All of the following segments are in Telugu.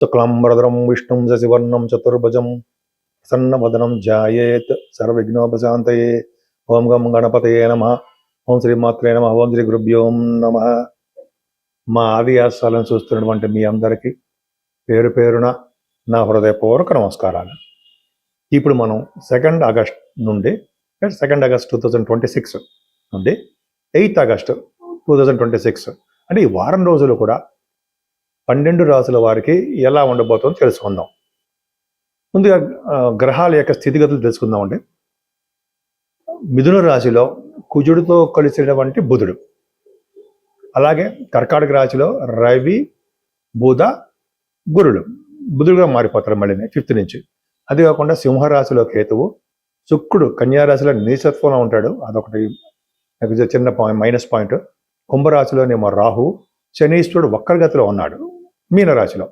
శుక్లాంబరధరం విష్ణుం శశివర్ణం చతుర్భుజం ప్రసన్నవదనం ధ్యాయేత్ సర్వవిఘ్నోపశాంతయే. ఓం గం గణపతయే నమః. ఓం శ్రీమాత్రే నమః. ఓం శ్రీ గురుభ్యో నమః. మా ఆదియాసాలను చూస్తున్నటువంటి మీ అందరికీ పేరు పేరున నా హృదయపూర్వక నమస్కారాలు. ఇప్పుడు మనం 2 ఆగస్ట్ నుండి 2 ఆగస్ట్ 2026 నుండి 8 ఆగస్టు 2026 అంటే ఈ వారం రోజులు కూడా 12 రాసుల వారికి ఎలా ఉండబోతుందో తెలుసుకుందాం. ముందుగా గ్రహాల యొక్క స్థితిగతులు తెలుసుకుందామండి. మిథున రాశిలో కుజుడితో కలిసినటువంటి బుధుడు, అలాగే కర్కాటక రాశిలో రవి, బుధ, గురుడు బుధుడుగా మారిపోతారు మళ్ళీ 5th నుంచి. అది కాకుండా సింహరాశిలో కేతువు, శుక్రుడు కన్యారాశిలో నీచత్వంలో ఉంటాడు, అదొకటి చిన్న మైనస్ పాయింట్. కుంభరాశిలోనేమో రాహు, శనీశ్వరుడు వక్రగతిలో ఉన్నాడు మీనరాశిలో.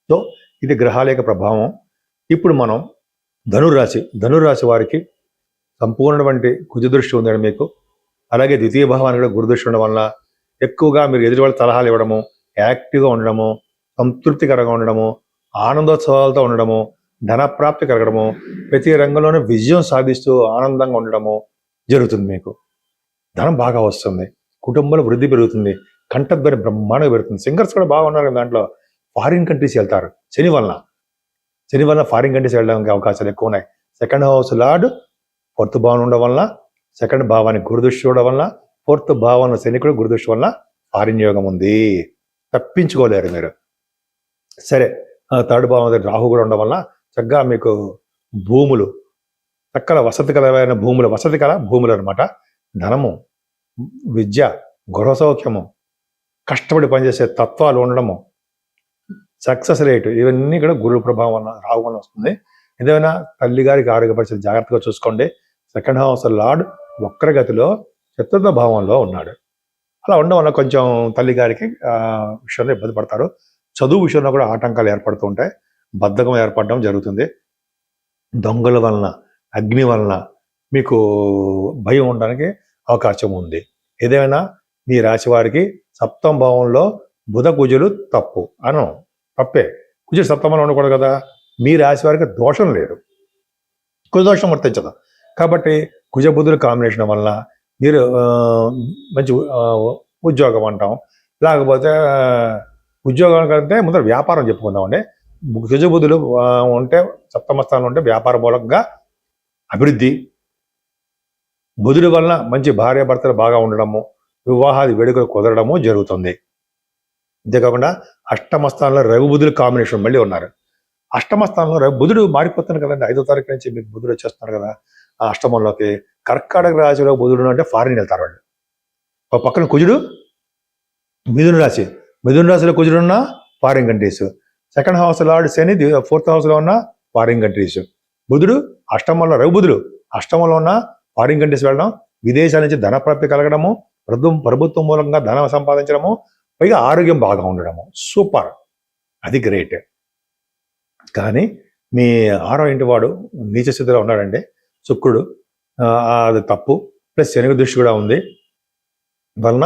సో ఇది గ్రహాల యొక్క ప్రభావం. ఇప్పుడు మనం ధనురాశి వారికి సంపూర్ణటువంటి కుజదృష్టి ఉందండి మీకు. అలాగే ద్వితీయ భావానికి కూడా గురుదృష్టి ఉండడం వల్ల ఎక్కువగా మీరు ఎదుటి వాళ్ళ సలహాలు ఇవ్వడము, యాక్టివ్గా ఉండడము, సంతృప్తికరంగా ఉండడము, ఆనందోత్సవాలతో ఉండడము, ధనప్రాప్తి కలగడము, ప్రతి రంగంలోనూ విజయం సాధిస్తూ ఆనందంగా ఉండడము జరుగుతుంది. మీకు ధనం బాగా వస్తుంది, కుటుంబంలో వృద్ధి పెరుగుతుంది, కంఠధ్వని బ్రహ్మాండంగా పెరుగుతుంది. సింగర్స్ కూడా బాగా ఉన్నారు దాంట్లో. ఫారిన్ కంట్రీస్ వెళ్తారు శని వలన ఫారిన్ కంట్రీస్ వెళ్ళడానికి అవకాశాలు ఎక్కువ ఉన్నాయి. 2nd హౌస్ లార్డ్ 4th భావన ఉండడం వల్ల, 2nd భావానికి గురుదృష్టి ఉండడం వల్ల, 4th భావన శని కూడా గురుదృష్టి వల్ల ఫారిన్ యోగం ఉంది, తప్పించుకోలేరు మీరు. సరే 3rd భావం రాహు కూడా ఉండడం వల్ల చక్కగా మీకు భూములు, చక్కల వసతికరమైన భూములు అనమాట. ధనము, విద్య, గృహ సౌఖ్యము, కష్టపడి పనిచేసే తత్వాలు ఉండడము, సక్సెస్ రేటు, ఇవన్నీ కూడా గురు ప్రభావం వల్ల రాహు వల్ల వస్తుంది. ఏదైనా తల్లి గారికి ఆరోగ్య పరిస్థితి జాగ్రత్తగా చూసుకోండి. 2nd హౌస్ లార్డ్ వక్రగతిలో 4th భావంలో ఉన్నాడు. అలా ఉండడం వల్ల కొంచెం తల్లి గారికి విషయంలో ఇబ్బంది పడతారు. చదువు విషయంలో కూడా ఆటంకాలు ఏర్పడుతూ ఉంటాయి, బద్ధకం ఏర్పడడం జరుగుతుంది. దొంగల వలన, అగ్ని వలన మీకు భయం ఉండడానికి అవకాశం ఉంది. ఏదైనా మీ రాశి వారికి 7వ భావంలో బుధ కుజులు తప్పే. కుజుడు 7వ భావంలో ఉండకూడదు కదా. మీ రాశి వారికి దోషం లేదు, కుజ దోషం వర్తించదు. కాబట్టి కుజ బుధుల కాంబినేషన్ వలన మీరు మంచి ఉద్యోగం అంటాం, లేకపోతే ఉద్యోగం కంటే ముందర వ్యాపారం చెప్పుకుందామండి. కుజ బుధులు ఉంటే 7వ స్థానంలో ఉంటే వ్యాపార మూలంగా అభివృద్ధి, బుధుడి వలన మంచి భార్యాభర్తలు బాగా ఉండడము, వివాహాది వేడుకలు కుదరడము జరుగుతుంది. అంతేకాకుండా 8వ స్థానంలో రవి బుధుల కాంబినేషన్ మళ్ళీ ఉన్నారు. 8వ స్థానంలో రవి బుధుడు మారిపోతున్నారు కదండి. 5వ తారీఖు నుంచి మీకు బుధుడు వచ్చేస్తున్నారు కదా ఆ అష్టమంలోకి. కర్కాటక రాశిలో బుధుడు అంటే ఫారిన్ వెళ్తారు వాళ్ళు. ఒక పక్కన కుజుడు మిథున రాశిలో కుజుడు ఉన్న foreign countries, 2nd house lord Shani 4th హౌస్లో ఉన్న ఫారిన్ కంట్రీస్, బుధుడు అష్టమంలో రవి బుధుడు అష్టమంలో ఉన్న ఫారిన్ కంట్రీస్ వెళ్ళడం, విదేశాల నుంచి ధనప్రాప్తి కలగడము, ప్రభుత్వం మూలంగా ధనం సంపాదించడము, పైగా ఆరోగ్యం బాగా ఉండడము. సూపర్, అది గ్రేట్. కానీ మీ 6వ ఇంటి వాడు నీచ స్థితిలో ఉన్నాడండి శుక్రుడు, అది తప్పు. ప్లస్ శని దృష్టి కూడా ఉంది వలన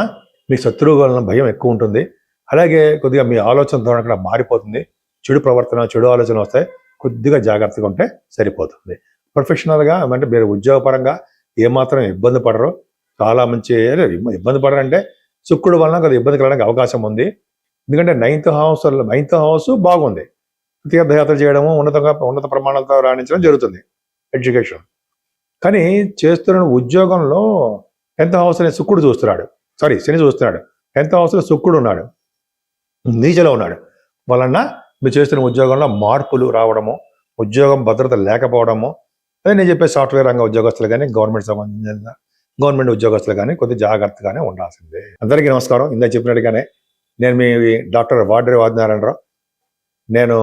మీ శత్రువు వలన భయం ఎక్కువ ఉంటుంది. అలాగే కొద్దిగా మీ ఆలోచన ధోరణి కూడా మారిపోతుంది. చెడు ప్రవర్తన, చెడు ఆలోచన వస్తాయి. కొద్దిగా జాగ్రత్తగా ఉంటే సరిపోతుంది. ప్రొఫెషనల్గా అంటే మీరు ఉద్యోగపరంగా ఏమాత్రం ఇబ్బంది పడరు. చాలా మంచి ఇబ్బంది పడరంటే శుక్రుడు వలన కొద్దిగా ఇబ్బంది కలగడానికి అవకాశం ఉంది. ఎందుకంటే 9th హౌస్ బాగుంది. తీర్థయాత్ర చేయడము, ఉన్నత ప్రమాణాలతో రాణించడం జరుగుతుంది, ఎడ్యుకేషన్. కానీ చేస్తున్న ఉద్యోగంలో 10th హౌస్ అనే శని చూస్తున్నాడు. 10th హౌస్లో శుక్రుడు ఉన్నాడు, నీచలో ఉన్నాడు. వలన మీరు చేస్తున్న ఉద్యోగంలో మార్పులు రావడము, ఉద్యోగం భద్రత లేకపోవడము. అదే నేను చెప్పే సాఫ్ట్వేర్ రంగ ఉద్యోగస్తులు కానీ, గవర్నమెంట్ ఉద్యోగస్తులు కానీ కొద్దిగా జాగ్రత్తగానే ఉండాల్సిందే. అందరికీ నమస్కారం. ఇందాక చెప్పినట్టుగానే నేను మీ డాక్టర్ వాడ్రే ఆదినారాయణరావు. నేను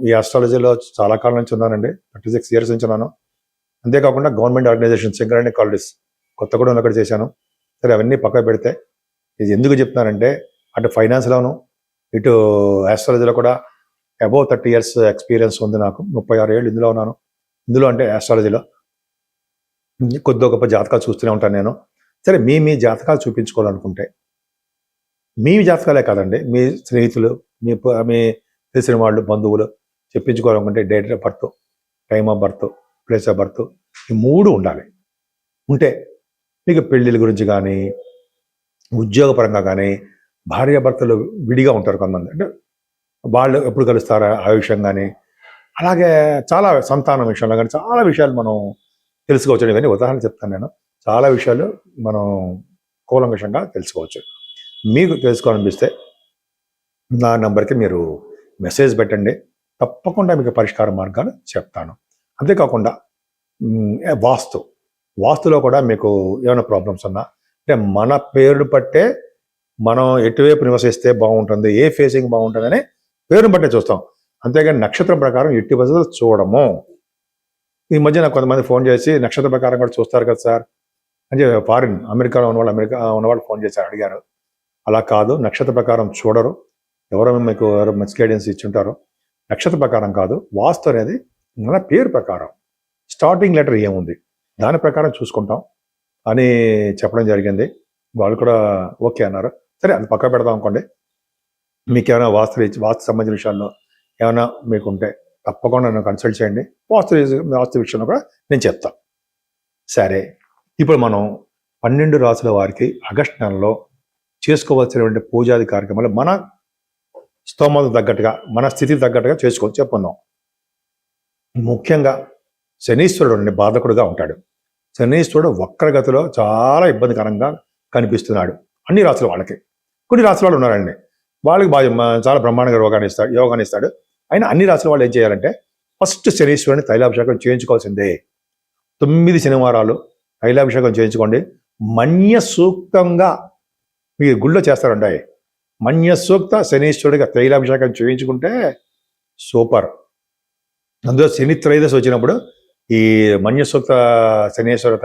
ఈ ఆస్ట్రాలజీలో చాలా కాలం నుంచి ఉన్నానండి, 36 years నుంచి ఉన్నాను. అంతేకాకుండా గవర్నమెంట్ ఆర్గనైజేషన్ సింగరేణి కాలేజెస్ కొత్తగూడెంలో ఒకటి చేశాను. సరే, అవన్నీ పక్కకు పెడితే ఇది ఎందుకు చెప్తున్నానంటే, అటు ఫైనాన్స్లోను ఇటు ఆస్ట్రాలజీలో కూడా అబౌవ్ 30 years ఎక్స్పీరియన్స్ ఉంది నాకు. 36 ఏళ్ళు ఇందులో ఉన్నాను. ఇందులో అంటే ఆస్ట్రాలజీలో కొద్ది గొప్ప జాతకాలు చూస్తూనే ఉంటాను నేను. సరే, మీ జాతకాలు చూపించుకోవాలనుకుంటే, మీ జాతకాలే కాదండి, మీ స్నేహితులు, మీ తెలిసిన వాళ్ళు బంధువులు చెప్పించుకోవాలనుకుంటే date of birth, time of birth, place of birth, ఈ 3 ఉండాలి. ఉంటే మీకు పెళ్ళిళ్ళ గురించి కానీ, ఉద్యోగపరంగా కానీ, భార్యాభర్తలు విడిగా ఉంటారు కొంతమంది, అంటే వాళ్ళు ఎప్పుడు కలుస్తారా ఆ విషయం కానీ, అలాగే చాలా సంతానం విషయంలో కానీ చాలా విషయాలు మనం తెలుసుకోవచ్చు. ఇవన్నీ ఉదాహరణ చెప్తాను నేను. చాలా విషయాలు మనం కూలంకషంగా తెలుసుకోవచ్చు. మీకు తెలుసుకోవాలనిపిస్తే నా నంబర్కి మీరు మెసేజ్ పెట్టండి, తప్పకుండా మీకు పరిష్కార మార్గాలు చెప్తాను. అంతేకాకుండా వాస్తులో కూడా మీకు ఏమైనా ప్రాబ్లమ్స్ ఉన్నా, అంటే మన పేరు పట్టే మనం ఎటువైపు నివసిస్తే బాగుంటుంది, ఏ ఫేసింగ్ బాగుంటుంది అని పేరుని బట్టే చూస్తాం. అంతేగాని నక్షత్రం ప్రకారం ఎట్టి పరిస్థితులు చూడము. ఈ మధ్య నాకు కొంతమంది ఫోన్ చేసి నక్షత్ర ప్రకారం కూడా చూస్తారు కదా సార్ అంటే ఫారిన్ అమెరికాలో ఉన్నవాళ్ళు ఫోన్ చేశారు, అడిగారు. అలా కాదు, నక్షత్ర ప్రకారం చూడరు. ఎవరో మీకు మంచి గైడెన్స్ ఇచ్చుంటారో. నక్షత్ర ప్రకారం కాదు, వాస్తు అనేది మన పేరు ప్రకారం స్టార్టింగ్ లెటర్ ఏముంది దాని ప్రకారం చూసుకుంటాం అని చెప్పడం జరిగింది. వాళ్ళు కూడా ఓకే అన్నారు. సరే, అది పక్క పెడతాం అనుకోండి. మీకు ఏమైనా వాస్తు సంబంధించిన విషయాల్లో ఏమైనా మీకుంటే తప్పకుండా నన్ను కన్సల్ట్ చేయండి. వాస్తు విషయంలో కూడా నేను చెప్తాను. సరే, ఇప్పుడు మనం 12 రాసుల వారికి ఆగస్టు నెలలో చేసుకోవాల్సినటువంటి పూజాది కార్యక్రమాలు మన స్తోమత తగ్గట్టుగా, మన స్థితికి తగ్గట్టుగా చేసుకోవచ్చు చెప్పుకుందాం. ముఖ్యంగా శనీశ్వరుడు బాధకుడుగా ఉంటాడు. శనీశ్వరుడు వక్రగతిలో చాలా ఇబ్బందికరంగా కనిపిస్తున్నాడు అన్ని రాసుల వాళ్ళకి. కొన్ని రాసుల వాళ్ళు ఉన్నారండి, వాళ్ళకి చాలా బ్రహ్మాండంగా యోగాన్ని ఇస్తాడు. అయినా అన్ని రాసుల వాళ్ళు ఏం చేయాలంటే ఫస్ట్ శనీశ్వరుని తైలాభిషేకం చేయించుకోవాల్సిందే. 9 శనివారాలు తైలాభిషేకం చేయించుకోండి. మన్య సూక్తంగా మీరు గుళ్ళో చేస్తారండి. మన్య సూక్త శనీశ్వరుడిగా తైలాభిషేకం చేయించుకుంటే సూపర్. అందులో శని త్రయోదశి వచ్చినప్పుడు ఈ మన్య సూక్త శనీశ్వర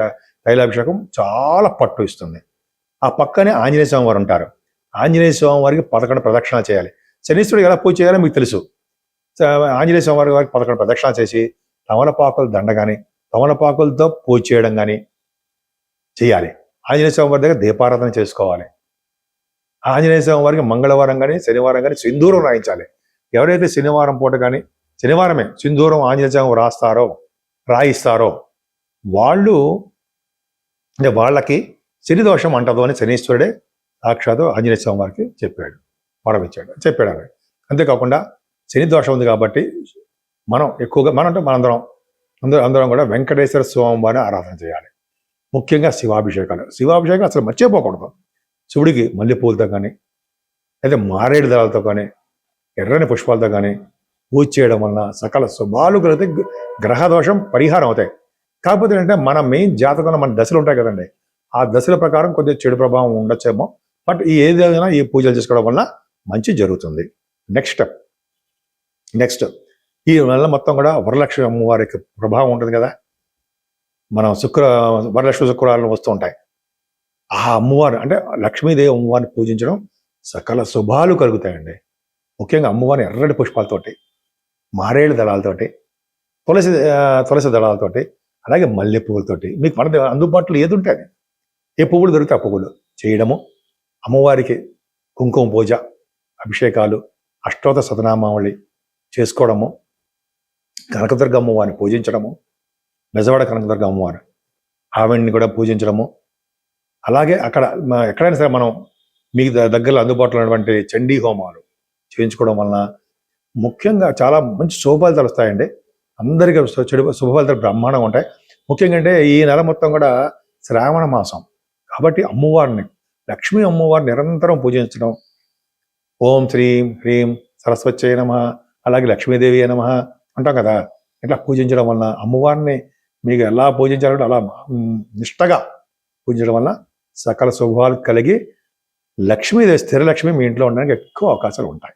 తైలాభిషేకం చాలా పట్టు ఇస్తుంది. ఆ పక్కనే ఆంజనేయ స్వామి వారు ఉంటారు. ఆంజనేయ స్వామి వారికి 11 ప్రదక్షిణాలు చేయాలి. శనీశ్వరుడు ఎలా పూజ చేయాలో మీకు తెలుసు. ఆంజనేయ స్వామి వారికి 11 ప్రదక్షిణాలు చేసి తమలపాకులు దండ కానీ, తమలపాకులతో పూజ చేయడం కానీ చేయాలి. ఆంజనేయ స్వామి వారి దగ్గర దీపారాధన చేసుకోవాలి. ఆంజనేయ స్వామి వారికి మంగళవారం కానీ శనివారం కానీ సింధూరం రాయించాలి. ఎవరైతే శనివారం పూట కానీ, శనివారమే సింధూరం ఆంజనేయ స్వామి రాయిస్తారో వాళ్ళు, అంటే వాళ్ళకి శని దోషం అంటదు అని శనీశ్వరుడే సాక్షాత్తు ఆంజనేయ స్వామి వారికి చెప్పాడు. అంతేకాకుండా శని దోషం ఉంది కాబట్టి మనం ఎక్కువగా అందరం కూడా వెంకటేశ్వర స్వామి వారిని ఆరాధన చేయాలి. ముఖ్యంగా శివాభిషేకం అసలు మర్చిపోకూడదు. శివుడికి మల్లెపూలతో కానీ, లేదా మారేడు దళాలతో కానీ, ఎర్రని పుష్పాలతో కానీ పూజ చేయడం వలన సకల శుభాలు కలిగితే గ్రహ దోషం పరిహారం అవుతాయి. కాకపోతే ఏంటంటే మన మెయిన్ జాతకంలో మన దశలు ఉంటాయి కదండి, ఆ దశల ప్రకారం కొద్దిగా చెడు ప్రభావం ఉండొచ్చేమో. బట్ ఏదైనా ఈ పూజలు చేసుకోవడం వల్ల మంచి జరుగుతుంది. నెక్స్ట్ ఈ నెల మొత్తం కూడా వరలక్ష్మి అమ్మవారికి ప్రభావం ఉంటుంది కదా. మనం వరలక్ష్మి శుక్రవారాలు వస్తూ ఉంటాయి. ఆ అమ్మవారు అంటే లక్ష్మీదేవి అమ్మవారిని పూజించడం సకల శుభాలు కలుగుతాయండి. ముఖ్యంగా అమ్మవారిని ఎర్రటి పుష్పాలతోటి, మారేడు దళాలతోటి, తులసి దళాలతోటి, అలాగే మల్లె పువ్వులతోటి, మీకు మన అందుబాటులో ఏది ఉంటుంది, ఏ పువ్వులు దొరికితే ఆ పువ్వులు చేయడము, అమ్మవారికి కుంకుమ పూజ, అభిషేకాలు, అష్టోత్తర శతనామావళి చేసుకోవడము, కనకదుర్గ అమ్మవారిని పూజించడము, బెజవాడ కనకదుర్గ అమ్మవారు ఆవిడ్ని కూడా పూజించడము, అలాగే ఎక్కడైనా సరే మనం మీకు దగ్గరలో అందుబాటులో ఉన్నటువంటి చండీ హోమాలు చేయించుకోవడం వలన ముఖ్యంగా చాలా మంచి శుభ ఫలితాలు వస్తాయండి. అందరికీ శుభ ఫలితాలు బ్రహ్మాండంగా ఉంటాయి. ముఖ్యంగా అంటే ఈ నెల మొత్తం కూడా శ్రావణ మాసం కాబట్టి లక్ష్మీ అమ్మవారిని నిరంతరం పూజించడం, ఓం శ్రీం హ్రీం సరస్వత్యై నమః, అలాగే లక్ష్మీదేవి నమః అంటాం కదా. ఇట్లా పూజించడం వలన అమ్మవారిని మీకు ఎలా పూజించాలంటే అలా నిష్టగా పూజించడం వలన సకల శుభాలు కలిగి లక్ష్మీదేవి స్థిరలక్ష్మి మీ ఇంట్లో ఉండడానికి ఎక్కువ అవకాశాలు ఉంటాయి.